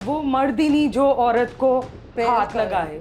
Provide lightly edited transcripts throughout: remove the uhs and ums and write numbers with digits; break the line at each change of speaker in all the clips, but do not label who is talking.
वो मर्द ही नहीं जो औरत को हाथ
बिल्कुल।
लगाए।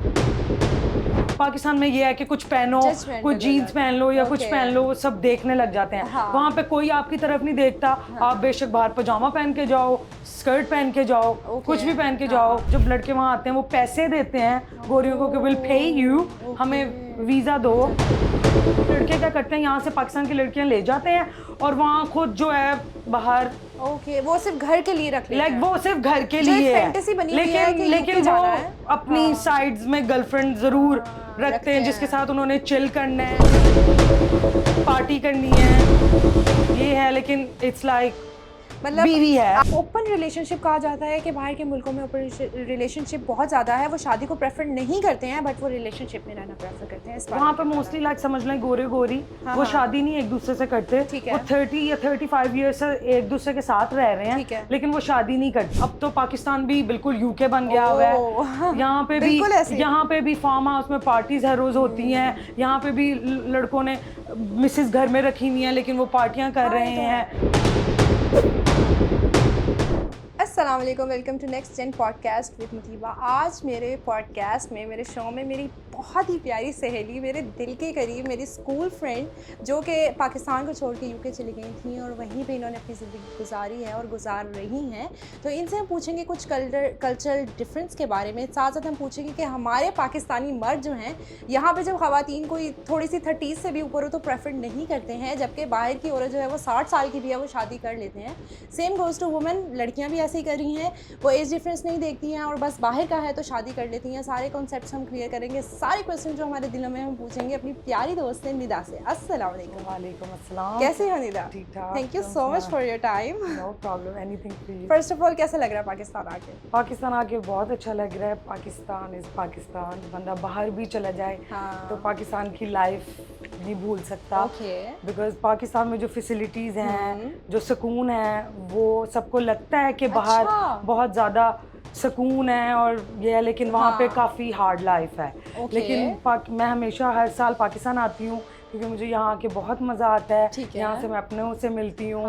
पाकिस्तान में ये है कि कुछ पहनो,
Judgment
कुछ
हो
जीन्स
जाता
पहन
है।
लो या कुछ
Okay.
पहन लो, वो सब देखने लग जाते हैं।
हाँ।
वहाँ पे कोई आपकी तरफ नहीं देखता। आप बेशक बाहर पजामा पहन के जाओ, स्कर्ट पहन के जाओ, कुछ भी पहन के जाओ। जब लड़के वहाँ आते हैं वो पैसे देते हैं गोरियों को कि विल पे यू, हमें वीज़ा दो। लड़के क्या करते हैं, यहाँ से पाकिस्तान की लड़कियाँ ले जाते हैं और वहाँ खुद जो है बाहर
ओके, वो सिर्फ घर के लिए रख लेते हैं।
वो सिर्फ घर के
जो एक
लिए है,
फैंटेसी बनी हुई है कि
लेकिन
यूके
वो
जाना है।
अपनी साइड्स में गर्लफ्रेंड जरूर
रखते
रखते हैं जिसके
हैं।
साथ उन्होंने चिल करना है, पार्टी करनी है, ये है। लेकिन इट्स लाइक
मतलब
बीवी है।
ओपन रिलेशनशिप कहा जाता है कि बाहर के मुल्कों में ओपन रिलेशनशिप बहुत ज़्यादा है। वो शादी को प्रेफर नहीं करते हैं, बट वो रिलेशनशिप में रहना प्रेफर करते हैं। इस बारे
वहाँ
में
पे
क्या
मोस्टली लाइक समझ लें गोरे गोरी वो
हाँ।
शादी नहीं एक दूसरे से करते।
ठीक है।
वो 30 या 35 ईयर्स से एक दूसरे के साथ रह रहे
ठीक है।
हैं, लेकिन वो शादी नहीं करते। अब तो पाकिस्तान भी बिल्कुल यूके बन गया हुआ है। यहाँ पे भी फार्म हाउस में पार्टीज हर रोज होती हैं। यहाँ पे भी लड़कों ने मिसेस घर में रखी हुई हैं, लेकिन वो पार्टियां कर रहे हैं।
अस्सलाम वालेकुम, welcome to next gen podcast with Mutiba. आज मेरे पॉडकास्ट में, मेरे शो में मेरी बहुत ही प्यारी सहेली, मेरे दिल के करीब, मेरी स्कूल फ्रेंड जो कि पाकिस्तान को छोड़ के यूके चली गई थी और वहीं पे इन्होंने अपनी ज़िंदगी गुजारी है और गुजार रही हैं। तो इनसे हम पूछेंगे कुछ कल्चरल डिफरेंस के बारे में। साथ साथ हम पूछेंगे कि हमारे पाकिस्तानी मर्द जो हैं यहाँ पर जब ख़वातीन कोई थोड़ी सी 30 से भी ऊपर हो तो प्रेफर नहीं करते हैं, जबकि बाहर की औरत जो है वो 60 साल की भी है वो शादी कर लेते हैं। सेम गोज़ टू वुमेन, लड़कियाँ भी ऐसे ही कर रही हैं। वो एज डिफरेंस नहीं देखती हैं और बस बाहर का है तो शादी कर लेती हैं। सारे कॉन्सेप्ट्स हम क्लियर करेंगे, सारे क्वेश्चन जो हमारे दिलों में हम पूछेंगे अपनी प्यारी दोस्त है निदा से। अस्सलाम वालेकुम।
वालेकुम अस्सलाम।
कैसे हो निदा?
ठीक ठाक।
Thank you so much for your time.
No problem, anything please.
First of all कैसा लग रहा है पाकिस्तान आके?
पाकिस्तान आके बहुत अच्छा लग रहा है। पाकिस्तान इज़ पाकिस्तान। बंदा बाहर भी चला जाए तो पाकिस्तान की लाइफ नहीं भूल सकता। बिकॉज पाकिस्तान में जो फैसिलिटीज़ हैं, जो सुकून है, वो सबको लगता है कि बाहर बहुत ज़्यादा सुकून है और ये है, लेकिन वहाँ पे काफ़ी हार्ड लाइफ है। लेकिन मैं हमेशा हर साल पाकिस्तान आती हूँ क्योंकि मुझे यहाँ के बहुत मज़ा आता है। यहाँ से मैं अपनों से मिलती हूँ,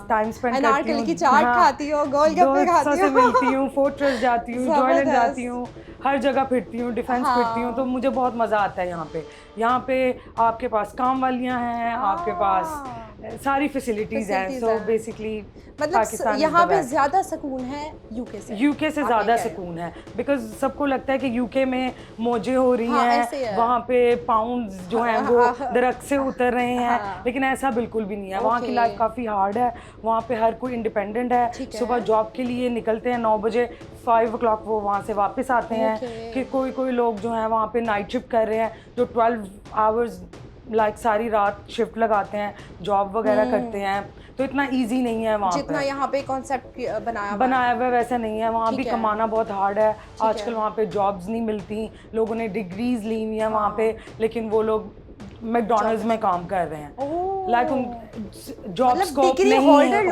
टाइम स्पेंड करती हूँ,
चाट खाती हूँ, गोलगप्पे खाती हूँ,
मिलती हूँ, फोर्ट्रेस जाती हूँ, जॉयलैंड जाती हूँ, हर जगह फिरती हूँ, डिफेंस फिरती हूँ। तो मुझे बहुत मज़ा आता है यहाँ पे। यहाँ पे आपके पास काम वालियाँ हैं, आपके पास सारी फैसिलिटीज़ हैं। सो बेसिकली
मतलब यहाँ पे ज़्यादा सुकून है यूके से ज़्यादा
सुकून है। बिकॉज सबको लगता है कि यूके में मौजें हो रही हैं, वहाँ पे पाउंड्स जो हैं वो दरख्त से उतर रहे हैं, लेकिन ऐसा बिल्कुल भी नहीं है। वहाँ की लाइफ काफ़ी हार्ड है। वहाँ पे हर कोई इंडिपेंडेंट है। सुबह जॉब के लिए निकलते हैं 9 बजे, 5 o'clock वो वहाँ से वापस आते हैं। कि कोई लोग जो हैं वहाँ पे नाइट शिफ्ट कर रहे हैं, जो 12 आवर्स लाइक सारी रात शिफ्ट लगाते हैं, जॉब वगैरह करते हैं। तो इतना इजी नहीं है वहाँ
जितना यहाँ पे कॉन्सेप्ट
बनाया हुआ वैसा नहीं है। वहाँ भी कमाना बहुत हार्ड है। आजकल वहाँ पे जॉब्स नहीं मिलती। लोगों ने डिग्रीज ली हुई हैं वहाँ पे, लेकिन वो लोग मैकडॉनल्ड्स में काम कर रहे हैं। लाइक उन जॉब स्कोप नहीं है।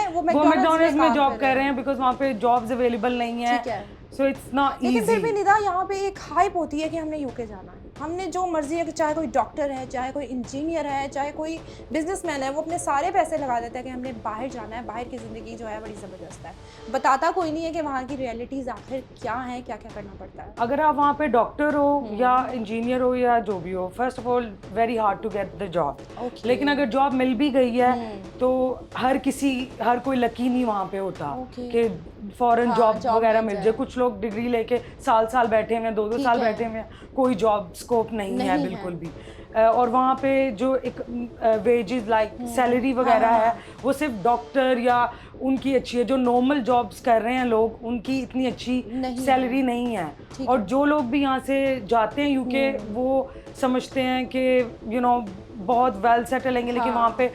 वो मैकडॉनल्ड्स में जॉब कर रहे हैं बिकॉज वहाँ पे जॉब्स अवेलेबल नहीं है। So it's not easy.
लेकिन फिर भी निदा, यहाँ पे एक हाइप होती है कि हमने यूके जाना है, हमने जो मर्जी है, कि चाहे कोई डॉक्टर है, चाहे कोई इंजीनियर है, चाहे कोई बिजनेसमैन है, वो अपने सारे पैसे लगा देता है कि हमने बाहर जाना है। बाहर की ज़िंदगी जो है बड़ी ज़बरदस्त है। बताता कोई नहीं है कि वहाँ की रियलिटीज़ आखिर क्या है, क्या क्या करना पड़ता है।
अगर आप वहाँ पे डॉक्टर हो या इंजीनियर हो या जो भी हो, first of all very hard to get the job. लेकिन अगर जॉब मिल भी गई है तो हर कोई लकी नहीं वहाँ पे होता कि फॉरेन जॉब वगैरह मिल जाए। कुछ लोग डिग्री लेके साल बैठे हुए हैं, 2-2 साल बैठे हुए हैं, कोई जॉब स्कोप नहीं है बिल्कुल भी। और वहाँ पे जो एक वेजेस लाइक सैलरी वगैरह है, वो सिर्फ डॉक्टर या उनकी अच्छी है। जो नॉर्मल जॉब्स कर रहे हैं लोग, उनकी इतनी अच्छी सैलरी नहीं है। और जो लोग भी यहाँ से जाते हैं यूके, वो समझते हैं कि बहुत वेल सेटल होंगे, लेकिन वहाँ पे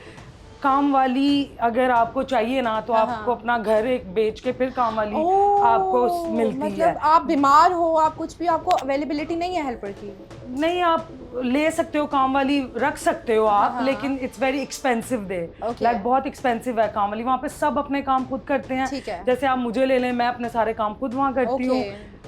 काम वाली अगर आपको चाहिए ना तो आपको अपना घर एक बेच के फिर काम वाली आपको मिलती है।
मतलब आप बीमार हो, आप कुछ भी, आपको अवेलेबिलिटी नहीं है हेल्पर की।
नहीं, आप ले सकते हो, काम वाली रख सकते हो आप, लेकिन it's very expensive they. Like बहुत एक्सपेंसिव है काम वाली। वहाँ पे सब अपने काम खुद करते हैं। जैसे आप मुझे ले लें, मैं अपने सारे काम खुद वहाँ करती हूँ।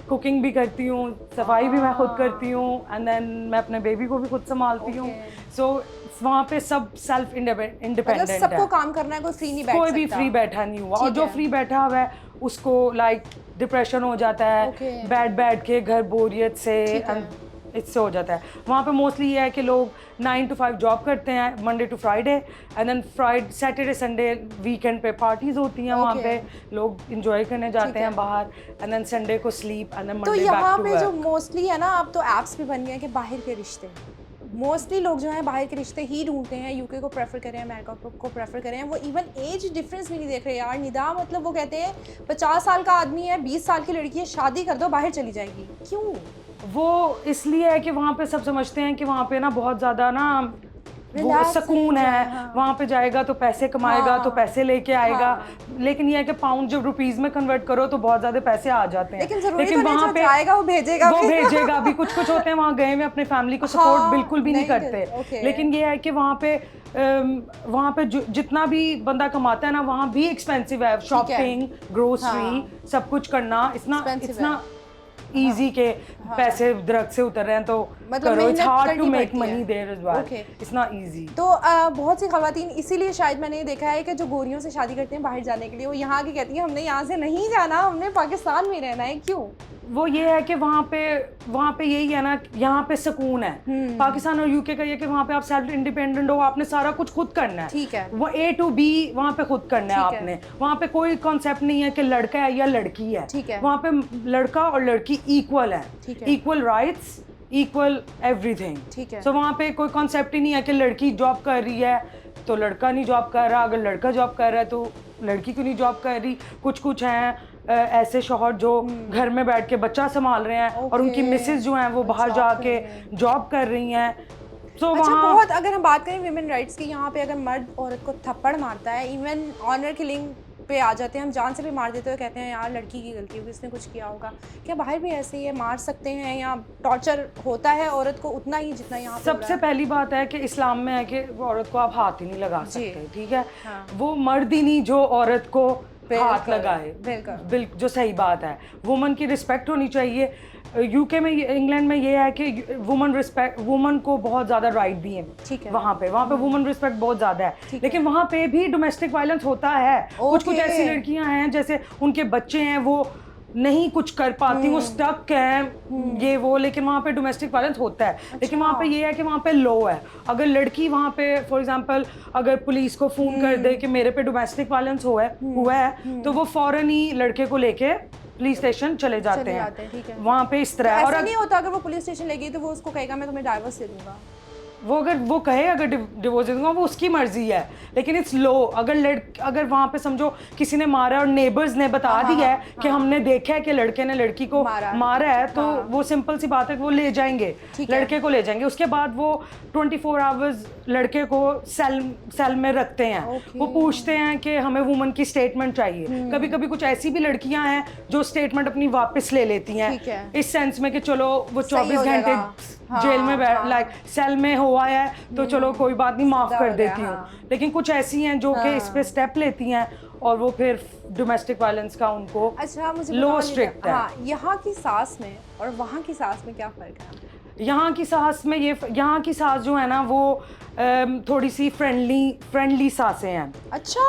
कुकिंग भी करती हूँ, सफाई भी मैं खुद करती हूँ, एंड देन मैं अपने बेबी को भी खुद संभालती हूँ। सो वहाँ पे सब सेल्फ इंडिपेंडेंट है।
सबको काम करना है, कोई फ्री नहीं बैठा,
कोई भी फ्री बैठा नहीं हुआ। और जो फ्री बैठा हुआ है उसको लाइक डिप्रेशन हो जाता है, बैठ बैठ के घर बोरियत से इससे हो जाता है। वहाँ पे मोस्टली ये है कि लोग 9 to 5 जॉब करते हैं, Monday to Friday, and then Saturday Sunday weekend पे पार्टीज होती हैं, वहाँ पे लोग इंजॉय करने जाते हैं बाहर, एंड देन संडे को sleep, and then Monday back to work.
तो यहाँ पे जो मोस्टली है ना, अब तो एप्स भी बन गए हैं कि बाहर के रिश्ते, मोस्टली लोग जो हैं बाहर के रिश्ते ही ढूंढते हैं, यूके को प्रेफर करें, अमेरिका को प्रेफर करें। वो इवन एज डिफरेंस भी नहीं देख रहे यार निदा, मतलब वो कहते हैं 50 साल का आदमी है, 20 साल की लड़की है, शादी कर दो बाहर चली जाएगी। क्यों?
वो इसलिए है कि वहाँ पे सब समझते हैं कि वहाँ पे ना बहुत ज़्यादा ना वो सुकून है, वहाँ पे जाएगा तो पैसे कमाएगा, तो पैसे लेके आएगा। लेकिन ये है कि पाउंड जब रुपीस में कन्वर्ट करो तो बहुत ज़्यादा पैसे आ जाते हैं।
लेकिन वहाँ पे आएगा वो भेजेगा
भी। कुछ होते हैं वहाँ गए हुए अपने फैमिली को सपोर्ट बिल्कुल भी नहीं करते। लेकिन ये है कि वहाँ पे जितना भी बंदा कमाता है ना, वहाँ भी एक्सपेंसिव है, शॉपिंग, ग्रोसरी, सब कुछ करना इतना ईजी के पैसे दरख्त से उतर रहे हैं, तो करो, it's hard to make money there as well, it's not easy.
तो बहुत सी खवातीन इसीलिए शायद मैंने देखा है कि जो गोरियों से शादी करते हैं बाहर जाने के लिए, वो यहाँ आके कहती हैं हमने यहाँ से नहीं जाना, हमने पाकिस्तान में रहना है। क्यों?
वो ये है कि वहाँ पे यही है ना, यहाँ पे सुकून है। पाकिस्तान और यूके का ये कि वहाँ पे आप सेल्फ इंडिपेंडेंट हो, आपने सारा कुछ खुद करना है।
ठीक है।
वो A to B वहाँ पे खुद करना है आपने। वहाँ पे कोई कॉन्सेप्ट नहीं है कि लड़का है या लड़की है।
ठीक है।
वहाँ पे लड़का और लड़की इक्वल है, इक्वल राइट्स, इक्वल एवरीथिंग।
ठीक है।
सो वहाँ पे कोई कॉन्सेप्ट ही नहीं है कि लड़की जॉब कर रही है तो लड़का नहीं जॉब कर रहा, अगर लड़का जॉब कर रहा है तो लड़की क्यों नहीं जॉब कर रही। कुछ हैं ऐसे शौहर जो घर में बैठ के बच्चा संभाल रहे हैं और उनकी मिसेज जो हैं वो बाहर जाके जॉब कर रही हैं। तो
अच्छा, बहुत अगर हम बात करें विमेन राइट्स की, यहाँ पे अगर मर्द औरत को थप्पड़ मारता है, इवन ऑनर किलिंग पे आ जाते हैं, हम जान से भी मार देते हैं, कहते हैं यार लड़की की गलती होगी, इसने कुछ किया होगा। क्या बाहर भी ऐसे ही है, मार सकते हैं या टॉर्चर होता है औरत को उतना ही जितना यहाँ पे?
सबसे पहली बात है कि इस्लाम में है कि औरत को आप हाथ ही नहीं लगा सकते, ठीक है। वो मर्द ही नहीं जो औरत को हाथ लगाए, बिल्कुल जो सही बात है। वुमन की रिस्पेक्ट होनी चाहिए। यूके में, इंग्लैंड में ये है कि वुमन को बहुत ज़्यादा राइट दिए हैं। वहाँ पे वुमन रिस्पेक्ट बहुत ज़्यादा है। लेकिन वहाँ पे भी डोमेस्टिक वायलेंस होता है। कुछ ऐसी लड़कियाँ हैं जैसे उनके बच्चे हैं, वो नहीं कुछ कर पाती, वो स्टक हैं, ये वो, लेकिन वहाँ पे डोमेस्टिक वायलेंस होता है। लेकिन वहाँ पे ये है कि वहाँ पे लॉ है। अगर लड़की वहाँ पे फॉर एग्जांपल अगर पुलिस को फोन कर दे कि मेरे पे डोमेस्टिक वायलेंस हुआ है तो वो फौरन ही लड़के को लेके पुलिस स्टेशन चले जाते हैं। वहाँ पे इस तरह।
और नहीं होता अगर वो पुलिस स्टेशन ले गई तो वो उसको कहेगा मैं तुम्हें डाइवोर्स दे दूंगा,
वो कहे अगर डिवोर्स दे दूंगा, वो उसकी मर्जी है। लेकिन इट्स लो। अगर वहाँ पे समझो किसी ने मारा और नेबर्स ने बता दिया है कि हमने देखा है कि लड़के ने लड़की को मारा है, तो वो सिंपल सी बात है कि वो ले जाएंगे, लड़के को ले जाएंगे। उसके बाद वो 24 आवर्स लड़के को सेल में रखते हैं। वो पूछते हैं कि हमें वुमन की स्टेटमेंट चाहिए। कभी कभी कुछ ऐसी भी लड़कियां हैं जो स्टेटमेंट अपनी वापस ले लेती हैं, इस सेंस में कि चलो वो 24 घंटे जेल में लाइक सेल में हुआ है तो चलो कोई बात नहीं, माफ कर देती हूँ। लेकिन कुछ ऐसी हैं जो कि इस पे स्टेप लेती हैं और वो फिर डोमेस्टिक वायलेंस का उनको लो स्ट्रिक्ट है।
यहाँ की सास में और वहाँ की सास में क्या फ़र्क है?
यहाँ की सास जो है ना वो थोड़ी सी फ्रेंडली सासें हैं।
अच्छा,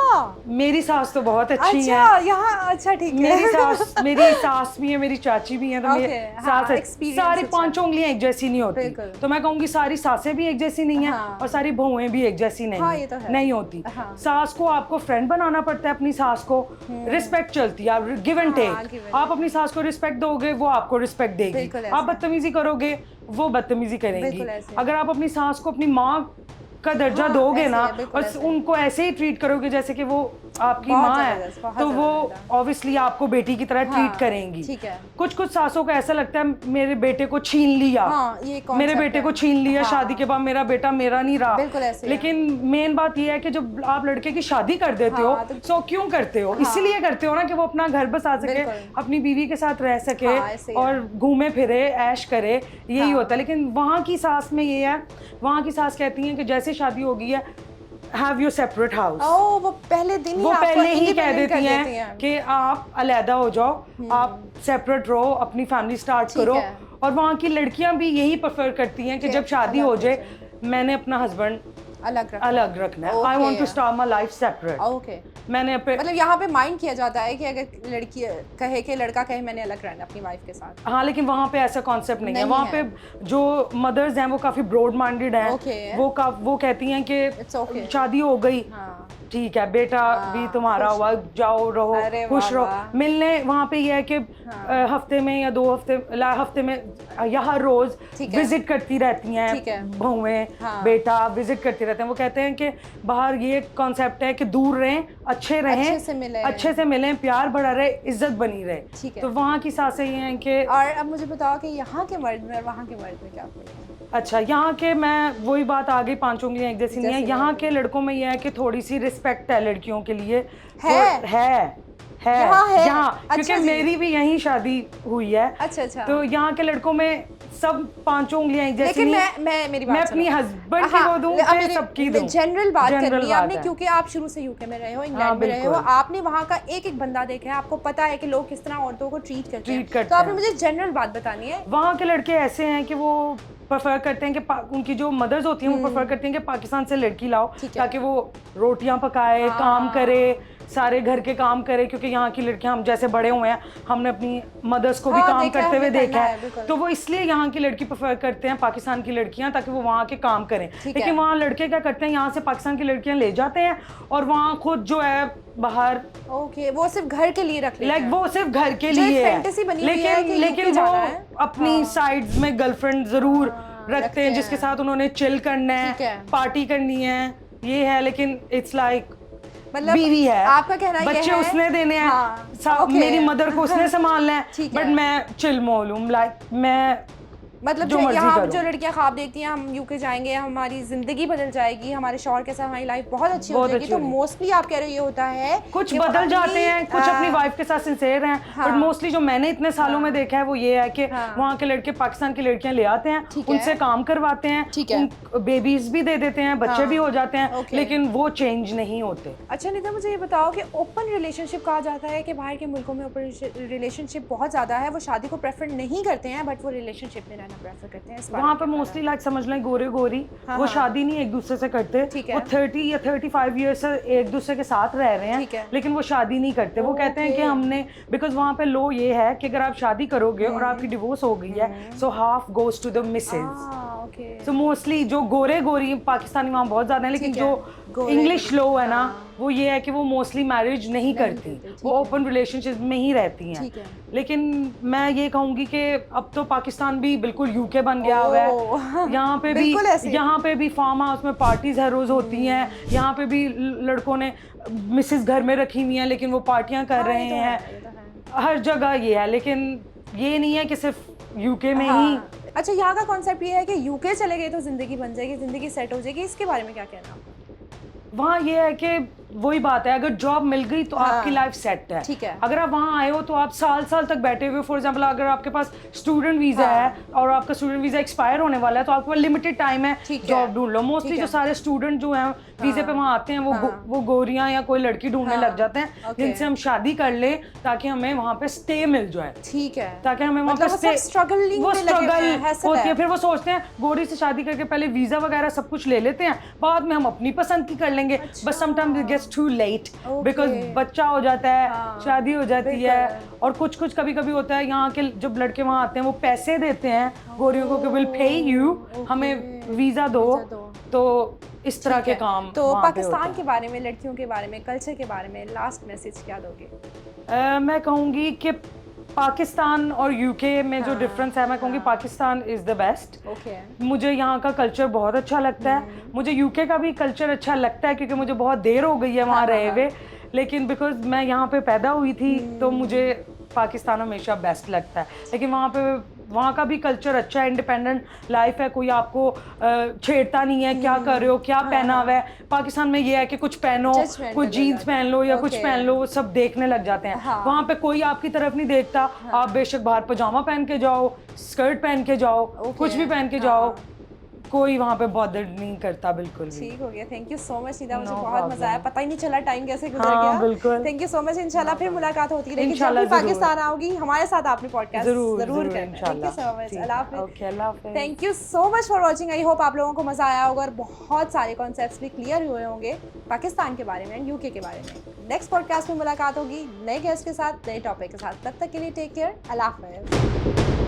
मेरी सास तो बहुत अच्छी है
यहाँ। अच्छा ठीक है।
मेरी सास भी है, मेरी चाची भी है, तो मेरी सास सारी 5 उंगलियां एक जैसी नहीं होती। तो मैं कहूँगी सारी सासें भी एक जैसी नहीं है और सारी बहुएं भी एक जैसी नहीं होती। सास को आपको फ्रेंड बनाना पड़ता है, अपनी सास को रिस्पेक्ट चलती है, गिव एंड टेक। आप अपनी सास को रिस्पेक्ट दोगे, वो आपको रिस्पेक्ट देगी। आप बदतमीजी करोगे, वो बदतमीजी करेंगी। अगर आप अपनी सास को अपनी माँ का दर्जा दोगे ना और उनको ऐसे ही ट्रीट करोगे जैसे कि वो आपकी माँ है, तो वो ऑब्वियसली आपको बेटी की तरह ट्रीट करेंगी। कुछ सासों को ऐसा लगता है मेरे बेटे को छीन लिया, मेरे बेटे को छीन लिया, शादी के बाद मेरा बेटा मेरा नहीं रहा। लेकिन मेन बात ये है कि जब आप लड़के की शादी कर देते हो तो क्यों करते हो? इसीलिए करते हो ना कि वो अपना घर बसा सके, अपनी बीवी के साथ रह सके और घूमे फिरे, ऐश करे, यही होता है। लेकिन वहाँ की सास में ये है, वहाँ की सास कहती है कि जैसे शादी हो गई है, have your separate house।
वो पहले ही
कह देती हैं कि आप अलहदा हो जाओ, आप सेपरेट रहो, अपनी फैमिली स्टार्ट करो। और वहाँ की लड़कियां भी यही प्रेफर करती हैं कि जब शादी हो जाए, मैंने अपना हस्बैंड
अलग
रखना है। I want to start my life separate.
Okay,
मैंने अपने
मतलब यहाँ पे माइंड किया जाता है कि अगर लड़की कहे कि लड़का कहे मैंने अलग रहना अपनी वाइफ के साथ।
हाँ, लेकिन वहाँ पे ऐसा कॉन्सेप्ट नहीं है। वहाँ पे जो मदर्स हैं वो काफी ब्रॉड माइंडेड हैं। वो कहती हैं कि शादी हो गई, ठीक है बेटा भी तुम्हारा हुआ, जाओ रहो खुश रहो। मिलने वहाँ पे ये है कि हफ्ते में या 2 हफ्ते में या हर रोज विजिट करती रहती हैं बहुएं, बेटा विजिट करती रहते हैं। वो कहते हैं कि बाहर ये कॉन्सेप्ट है कि दूर रहें, अच्छे रहें, अच्छे से मिलें, प्यार बढ़ा रहे, इज्जत बनी रहे। तो वहाँ की सासें ये हैं कि।
और अब मुझे बताओ कि यहाँ के मर्द में और वहाँ के मर्द में क्या फर्क है?
अच्छा, यहाँ के, मैं वही बात आ गई, 5 उंगलियां एक जैसी नहीं है। यहाँ के लड़कों में यह है कि थोड़ी सी रिस्पेक्ट है लड़कियों के लिए। है यहाँ, क्योंकि मेरी भी यहीं शादी हुई है।
अच्छा।
तो यहाँ के लड़कों में सब 5 उंगलियां एक जैसी नहीं। मैं अपनी हस्बैंड की वो दूं कि सबकी दूं।
जनरल बात करनी है आपने, क्योंकि आप शुरू से यूके में रहे हो, इंग्लैंड में रहे हो, आपने वहाँ का एक एक बंदा देखा है, आपको पता है कि लोग किस तरह औरतों को ट्रीट करते हैं। तो आपने मुझे जनरल बात बतानी है।
वहाँ के लड़के ऐसे हैं कि वो प्रेफर करते हैं कि उनकी जो मदर्स होती हैं वो प्रेफर करती हैं कि पाकिस्तान से लड़की लाओ ताकि वो रोटियां पकाए, काम करे, सारे घर के काम करे। क्योंकि यहाँ की लड़कियां, हम जैसे बड़े हुए हैं, हमने अपनी मदर्स को भी काम करते हुए देखा है। तो वो इसलिए यहाँ की लड़की प्रेफर करते हैं पाकिस्तान की लड़कियां, ताकि वो वहाँ के काम करें। लेकिन वहाँ लड़के क्या करते हैं, यहाँ से पाकिस्तान की लड़कियां ले जाते हैं और वहाँ खुद जो है बाहर,
वो सिर्फ घर के लिए रख लेते हैं।
वो सिर्फ घर के लिए है। लेकिन वो अपनी साइड्स में गर्लफ्रेंड जरूर रखते हैं जिसके साथ उन्होंने चिल करना है, पार्टी करनी है, ये है। लेकिन इट्स लाइक मतलब बीवी है,
आपका कहना है
बच्चे उसने देने हैं, मेरी मदर को उसने संभालना है, बट मैं चिल मोल हूँ। लाइक मैं
मतलब जो यहाँ जो लड़कियां ख्वाब देखती हैं हम यूके जाएंगे, हमारी जिंदगी बदल जाएगी, हमारे शौहर के साथ हमारी लाइफ बहुत अच्छी हो जाएगी, तो मोस्टली आप कह रहे हो ये होता है
कुछ बदल जाते हैं, कुछ अपनी वाइफ के साथ सिंसेयर हैं, बट मोस्टली जो मैंने इतने सालों में देखा है वो ये है कि वहाँ के लड़के पाकिस्तान की लड़कियां ले आते हैं, उनसे काम करवाते हैं, बेबीज भी दे देते हैं, बच्चे भी हो जाते हैं, लेकिन वो चेंज नहीं होते।
अच्छा निदा, मुझे ये बताओ कि ओपन रिलेशनशिप कहा जाता है कि बाहर के मुल्कों में ओपन रिलेशनशिप बहुत ज्यादा है, वो शादी को प्रेफर नहीं करते हैं बट वो रिलेशनशिप में प्रेफर करते हैं।
वहाँ पे मोस्टली लाइक समझ लें गोरे गोरी, वो शादी नहीं एक दूसरे से करते, वो 30 या 35 ईयर्स से एक दूसरे के साथ रह रहे हैं, लेकिन वो शादी नहीं करते। वो कहते हैं कि हमने, बिकॉज वहाँ पे लो ये है कि अगर आप शादी करोगे और आपकी डिवोर्स हो गई है, so half goes to the missus. So mostly जो गोरे गोरी पाकिस्तानी वहाँ बहुत ज्यादा है, लेकिन जो इंग्लिश लो है ना, वो ये है कि वो मोस्टली मैरिज नहीं करती, वो ओपन रिलेशनशिप में ही रहती हैं। लेकिन मैं ये कहूँगी कि अब तो पाकिस्तान भी बिल्कुल यूके बन गया हुआ है। यहाँ पे भी फार्म हाउस में पार्टीज हर रोज होती हैं, यहाँ पे भी लड़कों ने मिसेस घर में रखी हुई हैं लेकिन वो पार्टियां कर रहे हैं, हर जगह ये है। लेकिन ये नहीं है कि सिर्फ यूके में ही।
अच्छा, यहाँ का कॉन्सेप्ट ये है कि यूके चले गए तो जिंदगी बन जाएगी, जिंदगी सेट हो जाएगी, इसके बारे में क्या कहना?
वहाँ ये है कि वही बात है, अगर जॉब मिल गई तो आपकी लाइफ सेट है।
ठीक है।
अगर आप वहाँ आए हो तो आप साल साल तक बैठे हुए, फॉर एग्जांपल अगर आपके पास स्टूडेंट वीजा है और आपका स्टूडेंट वीजा एक्सपायर होने वाला है तो आपके पास लिमिटेड टाइम है, जॉब ढूंढ लो। मोस्टली जो सारे स्टूडेंट जो हैं वीजे पे वहाँ आते हैं वो गोरियां या कोई लड़की ढूंढने लग जाते हैं जिनसे हम शादी कर ले ताकि हमें वहाँ पे स्टे मिल जाए।
ठीक है,
ताकि हमें वहाँ पे स्टे,
स्ट्रगल
होती है। फिर वो सोचते हैं गोरी से शादी करके पहले वीजा वगैरह सब कुछ ले लेते हैं, बाद में हम अपनी पसंद की कर लेंगे। बस sometimes it gets too late because बच्चा हो जाता है, शादी हो जाती है। और कुछ कभी कभी होता है, यहाँ के जब लड़के वहाँ आते हैं वो पैसे देते हैं गोरियों को कि विल पे यू, हमें वीजा दो। तो इस तरह के काम।
तो पाकिस्तान के बारे में, लड़कियों के बारे में, कल्चर के बारे में लास्ट मैसेज क्या दोगे?
मैं कहूँगी कि पाकिस्तान और यूके में जो डिफरेंस है, मैं कहूँगी पाकिस्तान इज़ द बेस्ट। मुझे यहाँ का कल्चर बहुत अच्छा लगता है, मुझे यूके का भी कल्चर अच्छा लगता है क्योंकि मुझे बहुत देर हो गई है वहाँ रहे हुए, लेकिन बिकॉज मैं यहाँ पे पैदा हुई थी तो मुझे पाकिस्तान हमेशा बेस्ट लगता है। लेकिन वहाँ का भी कल्चर अच्छा है, इंडिपेंडेंट लाइफ है, कोई आपको छेड़ता नहीं है क्या कर रहे हो, क्या पहना हुआ है। पाकिस्तान में ये है कि कुछ पहनो, कुछ जीन्स पहन लो या कुछ पहन लो, वो सब देखने लग जाते हैं। वहाँ पे कोई आपकी तरफ नहीं देखता, आप बेशक बाहर पजामा पहन के जाओ, स्कर्ट पहन के जाओ, कुछ भी पहन के जाओ, कोई वहाँ पे बॉदर नहीं करता बिल्कुल भी।
ठीक हो गया, thank you so much Nida, मुझे
No
बहुत मजा आया,
problem.
पता ही नहीं चला टाइम कैसे गुजर
हाँ,
गया।
बिल्कुल।
थैंक यू सो मच, इंशाल्लाह फिर मुलाकात होती रहेगी, जब
इंशाल्लाह
भी पाकिस्तान आओगी हमारे साथ आपने पॉडकास्ट
जरूर
जरूर
जरूर
करना। थैंक यू सो मच,
ठीक
अल्लाह
है,
हाफिज।
ओके अल्लाह हाफिज।
Thank you so much for watching, I hope आप लोगों को मजा आया होगा और बहुत सारे कॉन्सेप्ट्स भी क्लियर हुए होंगे पाकिस्तान के बारे में एंड यूके के बारे में। नेक्स्ट पॉडकास्ट में मुलाकात होगी नए गेस्ट के साथ, नए टॉपिक के साथ, तब तक के लिए टेक केयर, अल्लाह हाफिज।